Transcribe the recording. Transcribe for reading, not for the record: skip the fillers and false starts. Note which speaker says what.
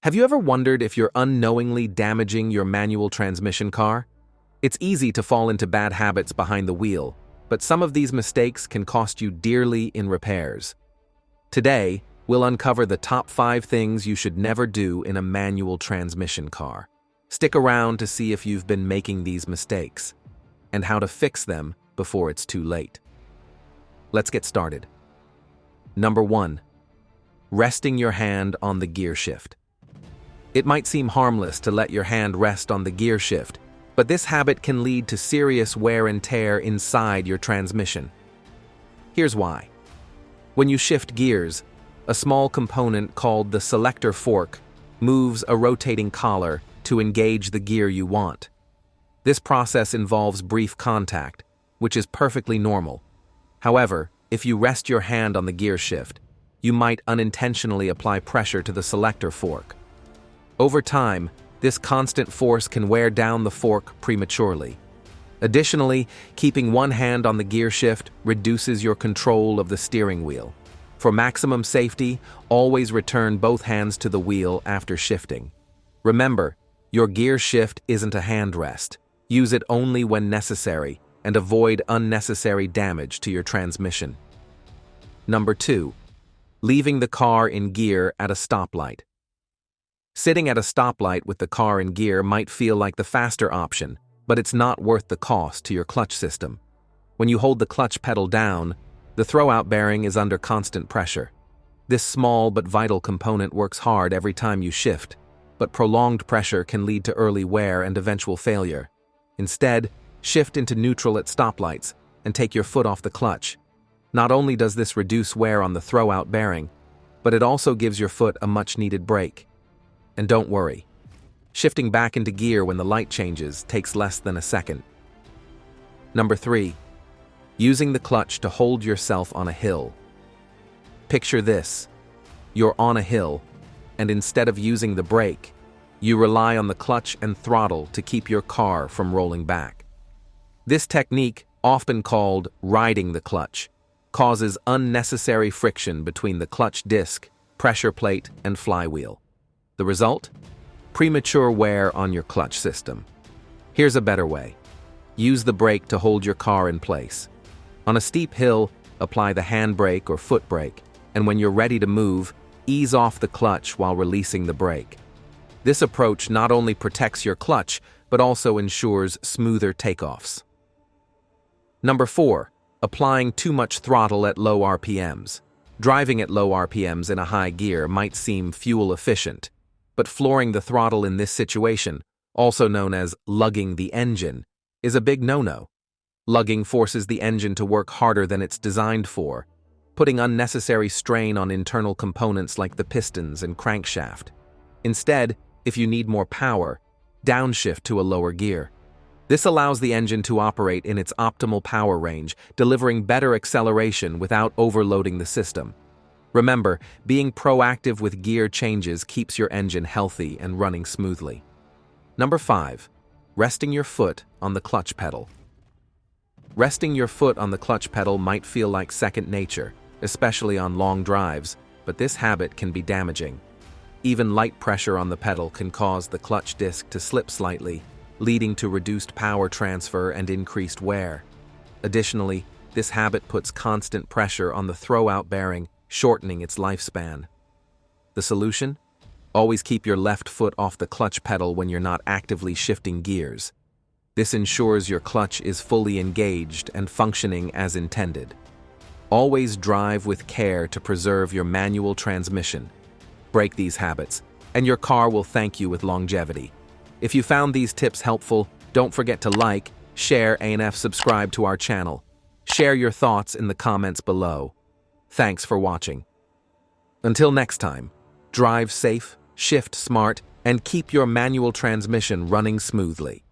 Speaker 1: Have you ever wondered if you're unknowingly damaging your manual transmission car? It's easy to fall into bad habits behind the wheel, but some of these mistakes can cost you dearly in repairs. Today, we'll uncover the top 5 things you should never do in a manual transmission car. Stick around to see if you've been making these mistakes, and how to fix them before it's too late. Let's get started. Number 1. Resting your hand on the gear shift. It might seem harmless to let your hand rest on the gear shift, but this habit can lead to serious wear and tear inside your transmission. Here's why. When you shift gears, a small component called the selector fork moves a rotating collar to engage the gear you want. This process involves brief contact, which is perfectly normal. However, if you rest your hand on the gear shift, you might unintentionally apply pressure to the selector fork. Over time, this constant force can wear down the fork prematurely. Additionally, keeping one hand on the gear shift reduces your control of the steering wheel. For maximum safety, always return both hands to the wheel after shifting. Remember, your gear shift isn't a hand rest. Use it only when necessary and avoid unnecessary damage to your transmission. Number 2. Leaving the car in gear at a stoplight. Sitting at a stoplight with the car in gear might feel like the faster option, but it's not worth the cost to your clutch system. When you hold the clutch pedal down, the throwout bearing is under constant pressure. This small but vital component works hard every time you shift, but prolonged pressure can lead to early wear and eventual failure. Instead, shift into neutral at stoplights and take your foot off the clutch. Not only does this reduce wear on the throwout bearing, but it also gives your foot a much-needed break. And don't worry, shifting back into gear when the light changes takes less than a second. Number 3. Using the clutch to hold yourself on a hill. Picture this. You're on a hill, and instead of using the brake, you rely on the clutch and throttle to keep your car from rolling back. This technique, often called riding the clutch, causes unnecessary friction between the clutch disc, pressure plate, and flywheel. The result? Premature wear on your clutch system. Here's a better way. Use the brake to hold your car in place. On a steep hill, apply the handbrake or foot brake, and when you're ready to move, ease off the clutch while releasing the brake. This approach not only protects your clutch, but also ensures smoother takeoffs. Number 4. Applying too much throttle at low RPMs. Driving at low RPMs in a high gear might seem fuel efficient, but flooring the throttle in this situation, also known as lugging the engine, is a big no-no. Lugging forces the engine to work harder than it's designed for, putting unnecessary strain on internal components like the pistons and crankshaft. Instead, if you need more power, downshift to a lower gear. This allows the engine to operate in its optimal power range, delivering better acceleration without overloading the system. Remember, being proactive with gear changes keeps your engine healthy and running smoothly. Number 5. Resting your foot on the clutch pedal. Resting your foot on the clutch pedal might feel like second nature, especially on long drives, but this habit can be damaging. Even light pressure on the pedal can cause the clutch disc to slip slightly, leading to reduced power transfer and increased wear. Additionally, this habit puts constant pressure on the throwout bearing, shortening its lifespan. The solution? Always keep your left foot off the clutch pedal when you're not actively shifting gears. This ensures your clutch is fully engaged and functioning as intended. Always drive with care to preserve your manual transmission. Break these habits, and your car will thank you with longevity. If you found these tips helpful, don't forget to like, share, and subscribe to our channel. Share your thoughts in the comments below. Thanks for watching. Until next time, drive safe, shift smart, and keep your manual transmission running smoothly.